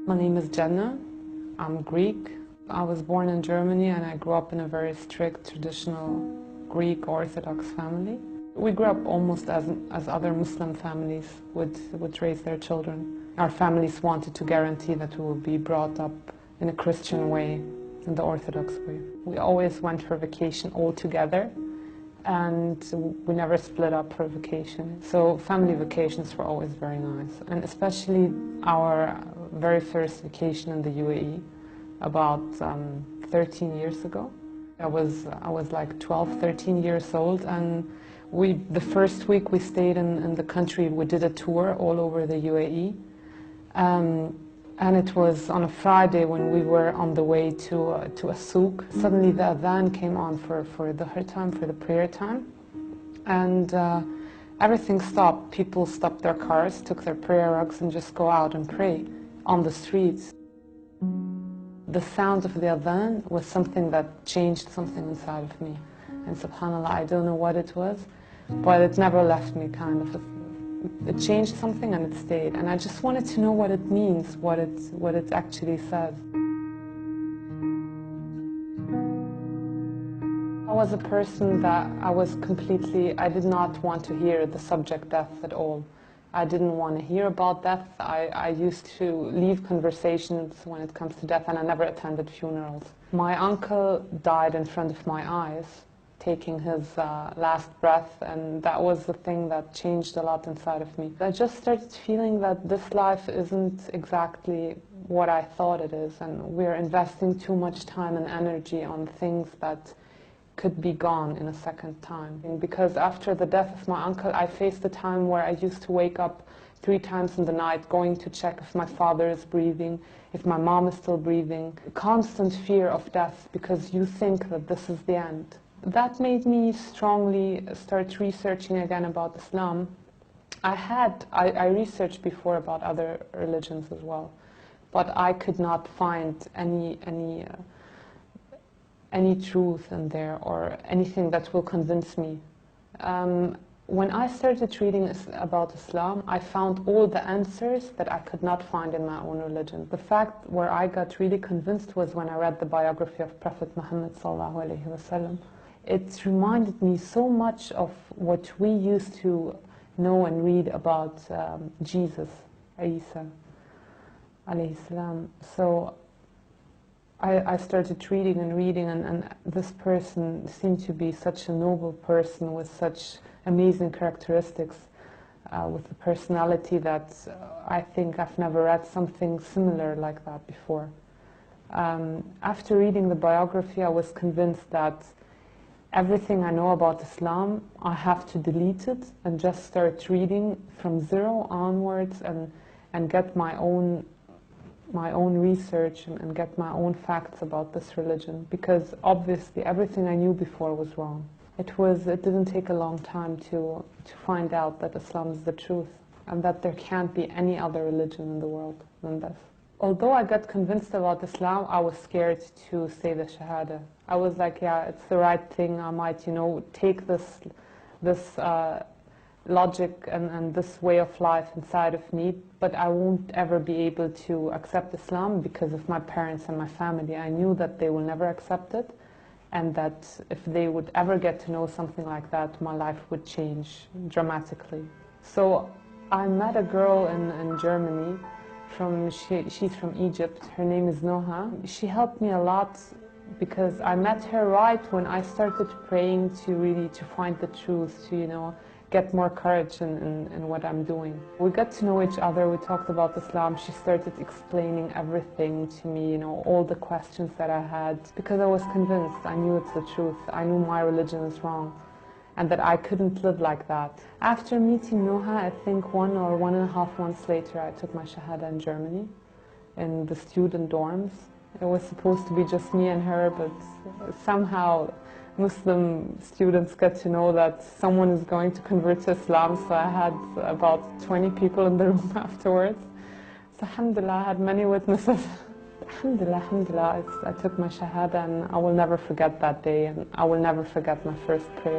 My name is Jenna. I'm Greek. I was born in Germany and I grew up in a very strict, traditional Greek Orthodox family. We grew up almost as other Muslim families would raise their children. Our families wanted to guarantee that we would be brought up in a Christian way, in the Orthodox way. We always went for vacation all together, and we never split up for vacation. So family vacations were always very nice, and especially our very first vacation in the UAE about 13 years ago. I was like 12, 13 years old, and the first week we stayed in the country, we did a tour all over the UAE. And it was on a Friday when we were on the way to a souk. Suddenly the adhan came on for the dhuhr time, for the prayer time. And everything stopped. People stopped their cars, took their prayer rugs and just go out and pray on the streets. The sound of the adhan was something that changed something inside of me. And subhanAllah, I don't know what it was, but it never left me, kind of. It changed something and it stayed. And I just wanted to know what it means, what it actually says. I was a person that I did not want to hear the subject death at all. I didn't want to hear about death. I used to leave conversations when it comes to death, and I never attended funerals. My uncle died in front of my eyes, taking his last breath, and that was the thing that changed a lot inside of me. I just started feeling that this life isn't exactly what I thought it is, and we're investing too much time and energy on things that could be gone in a second time. And because after the death of my uncle, I faced a time where I used to wake up 3 times in the night going to check if my father is breathing, if my mom is still breathing. Constant fear of death because you think that this is the end. That made me strongly start researching again about Islam. I researched before about other religions as well, but I could not find any truth in there or anything that will convince me. When I started reading about Islam, I found all the answers that I could not find in my own religion. The fact where I got really convinced was when I read the biography of Prophet Muhammad sallallahu alaihi wasallam. It reminded me so much of what we used to know and read about Jesus, Isa, alayhi salam. So I started reading and reading, and this person seemed to be such a noble person with such amazing characteristics, with a personality that I think I've never read something similar like that before. After reading the biography, I was convinced that everything I know about Islam, I have to delete it and just start reading from zero onwards and get my own research and get my own facts about this religion, because obviously everything I knew before was wrong. It didn't take a long time to find out that Islam is the truth and that there can't be any other religion in the world than this. Although I got convinced about Islam, I was scared to say the Shahada. I was like, yeah, it's the right thing. I might, take this logic and this way of life inside of me, but I won't ever be able to accept Islam because of my parents and my family. I knew that they will never accept it, and that if they would ever get to know something like that, my life would change dramatically. So I met a girl in Germany. She's from Egypt. Her name is Noha. She helped me a lot because I met her right when I started praying to find the truth, to get more courage in what I'm doing. We got to know each other. We talked about Islam. She started explaining everything to me, all the questions that I had, because I was convinced. I knew it's the truth. I knew my religion is wrong, and that I couldn't live like that. After meeting Noha, I think 1 or 1.5 months later, I took my Shahada in Germany, in the student dorms. It was supposed to be just me and her, but somehow Muslim students get to know that someone is going to convert to Islam, so I had about 20 people in the room afterwards. So alhamdulillah, I had many witnesses. Alhamdulillah, I took my Shahada, and I will never forget that day, and I will never forget my first prayer.